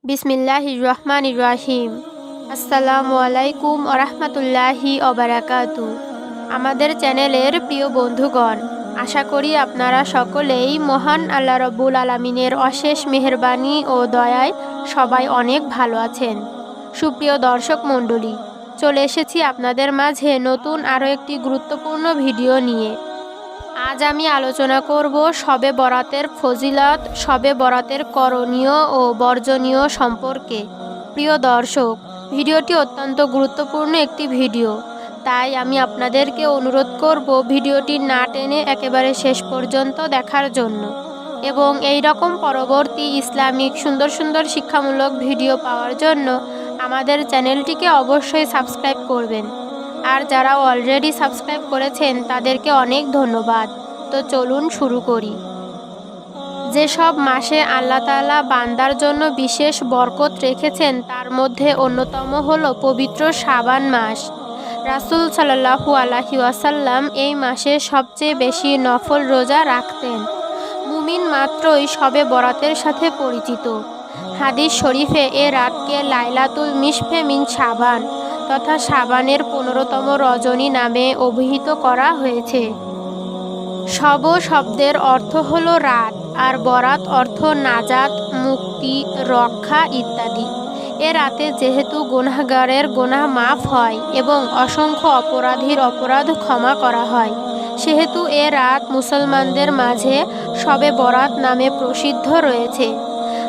বিসমিল্লাহির রহমানির রহিম। আসসালামু আলাইকুম ওরহমতুল্লাহি ওবারাকাতু। আমাদের চ্যানেলের প্রিয় বন্ধুগণ, আশা করি আপনারা সকলেই মহান আল্লাহ রব্বুল আলামিনের অশেষ মেহেরবানি ও দয়ায় সবাই অনেক ভালো আছেন। সুপ্রিয় দর্শক মণ্ডলী, চলে এসেছি আপনাদের মাঝে নতুন আরও একটি গুরুত্বপূর্ণ ভিডিও নিয়ে। আজ আমি আলোচনা করব শবে বরাতের ফজিলত, শবে বরাতের করণীয় ও বর্জনীয় সম্পর্কে। প্রিয় দর্শক, ভিডিওটি অত্যন্ত গুরুত্বপূর্ণ একটি ভিডিও, তাই আমি আপনাদেরকে অনুরোধ করব ভিডিওটি না টেনে একেবারে শেষ পর্যন্ত দেখার জন্য, এবং এই রকম পরবর্তী ইসলামিক সুন্দর সুন্দর শিক্ষামূলক ভিডিও পাওয়ার জন্য আমাদের চ্যানেলটিকে অবশ্যই সাবস্ক্রাইব করবেন। আর যারা অলরেডি সাবস্ক্রাইব করেছেন তাদেরকে অনেক ধন্যবাদ। তো চলুন শুরু করি। যেসব মাসে আল্লাহ তাআলা বান্দার জন্য বিশেষ বরকত রেখেছেন তার মধ্যে অন্যতম হলো পবিত্র শাবান মাস। রাসূল সাল্লাল্লাহু আলাইহি ওয়াসাল্লাম এই মাসে সবচেয়ে বেশি নফল রোজা রাখতেন। মুমিন মাত্রই শবে বরাতের সাথে পরিচিত। হাদিস শরীফে এ রাতকে লাইলাতুল নিসফে মিন শাবান তথা শাবানের 15তম রজনী নামে অভিহিত করা হয়েছে। শব শব্দের অর্থ হলো রাত, আর বরাত অর্থ নাজাত, মুক্তি, রক্ষা ইত্যাদি। এ রাতে যেহেতু গুনাহগারের গুনাহ মাফ হয় এবং অসংখ্য অপরাধীর অপরাধ ক্ষমা করা হয়, সেহেতু এ রাত মুসলমানদের মাঝে শবে বরাত নামে প্রসিদ্ধ রয়েছে।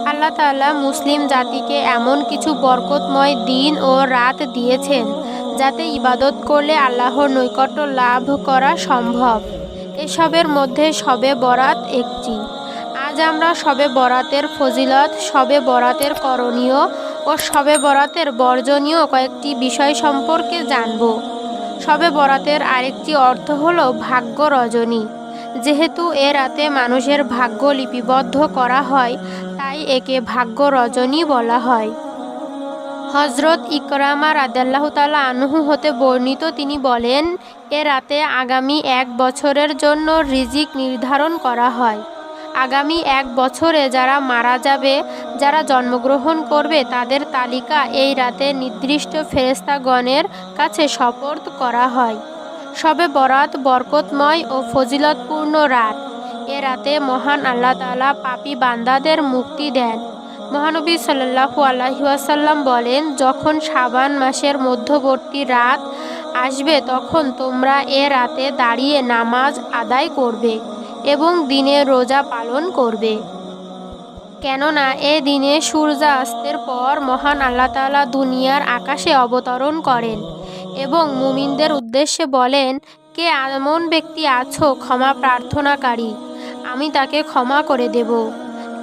আল্লাহ তাআলা মুসলিম জাতিকে এমন কিছু বরকতময় দিন ও রাত দিয়েছেন যাতে ইবাদত করলে আল্লাহর নৈকট্য লাভ করা সম্ভব। এসবের মধ্যে শবে বরাত একটি। আজ আমরা শবে বরাতের ফজিলত, শবে বরাতের করণীয় ও শবে বরাতের বর্জনীয় কয়েকটি বিষয় সম্পর্কে জানব। শবে বরাতের আরেকটি অর্থ হলো ভাগ্য রজনী। যেহেতু এ রাতে মানুষের ভাগ্য লিপিবদ্ধ করা হয়, তাই একে ভাগ্য রজনী বলা হয়। হযরত ইকরামা রাদিয়াল্লাহু তাআলা আনহু হতে বর্ণিত, তিনি বলেন, এ রাতে আগামী 1 বছরের জন্য রিজিক নির্ধারণ করা হয়। আগামী 1 বছরে যারা মারা যাবে, যারা জন্মগ্রহণ করবে, তাদের তালিকা এই রাতে নির্দিষ্ট ফেরেশতাগণের কাছে সোপর্দ করা হয়। শবে বরাত বরকতময় ও ফজিলতপূর্ণ রাত। এ রাতে মহান আল্লাহ তাআলা পাপী বান্দাদের মুক্তি দেন। মহানবী সাল্লাল্লাহু আলাইহি ওয়াসাল্লাম বলেন, যখন শাবান মাসের মধ্যবর্তী রাত আসবে তখন তোমরা এ রাতে দাঁড়িয়ে নামাজ আদায় করবে এবং দিনে রোজা পালন করবে। কেননা এ দিনে সূর্যাস্তের পর মহান আল্লাহ তাআলা দুনিয়ার আকাশে অবতরণ করেন এবং মুমিনদের উদ্দেশ্যে বলেন, কে এমন ব্যক্তি আছো ক্ষমা প্রার্থনাকারী, আমি তাকে ক্ষমা করে দেব।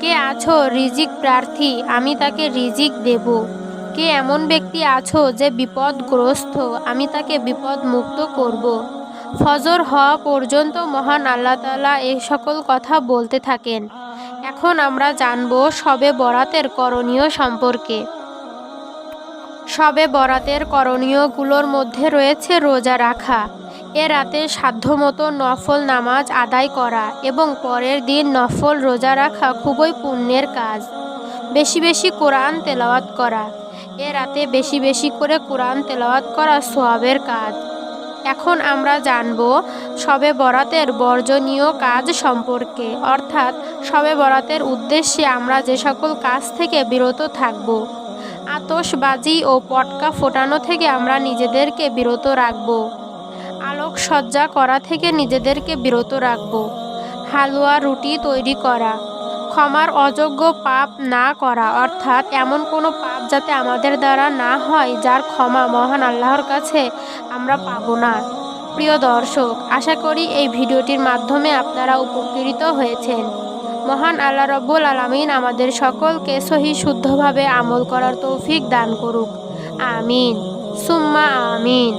কে আছো রিজিক প্রার্থী, আমি তাকে রিজিক দেব। কে এমন ব্যক্তি আছো যে বিপদগ্রস্ত, আমি তাকে বিপদ মুক্ত করব। ফজর হওয়া পর্যন্ত মহান আল্লাহ তাআলা এই সকল কথা বলতে থাকেন। এখন আমরা জানব শবে বরাতের করণীয় সম্পর্কে। শবে বরাতের করণীয়গুলোর মধ্যে রয়েছে রোজা রাখা। এ রাতে সাধ্যমতো নফল নামাজ আদায় করা এবং পরের দিন নফল রোজা রাখা খুবই পুণ্যের কাজ। বেশি বেশি কোরআন তেলাওয়াত করা। এ রাতে বেশি বেশি করে কোরআন তেলাওয়াত করা সওয়াবের কাজ। এখন আমরা জানব শবে বরাতের বর্জনীয় কাজ সম্পর্কে, অর্থাৎ শবে বরাতের উদ্দেশ্যে আমরা যে সকল কাজ থেকে বিরত থাকব। আতশবাজি ও পটকা ফোটানো থেকে আমরা নিজেদেরকে বিরত রাখব। আলোকসজ্জা করা থেকে নিজেদেরকে বিরত রাখব। হালুয়া রুটি তৈরি করা। ক্ষমার অযোগ্য পাপ না করা, অর্থাৎ এমন কোনো পাপ যাতে আমাদের দ্বারা না হয় যার ক্ষমা মহান আল্লাহর কাছে আমরা পাবো না। প্রিয় দর্শক, আশা করি এই ভিডিওটির মাধ্যমে আপনারা উপকৃত হয়েছেন। মহান আল্লাহ রব্বুল আলামিন আমাদের সকলকে সহি শুদ্ধভাবে আমল করার তৌফিক দান করুক। আমিন সুম্মা আমিন।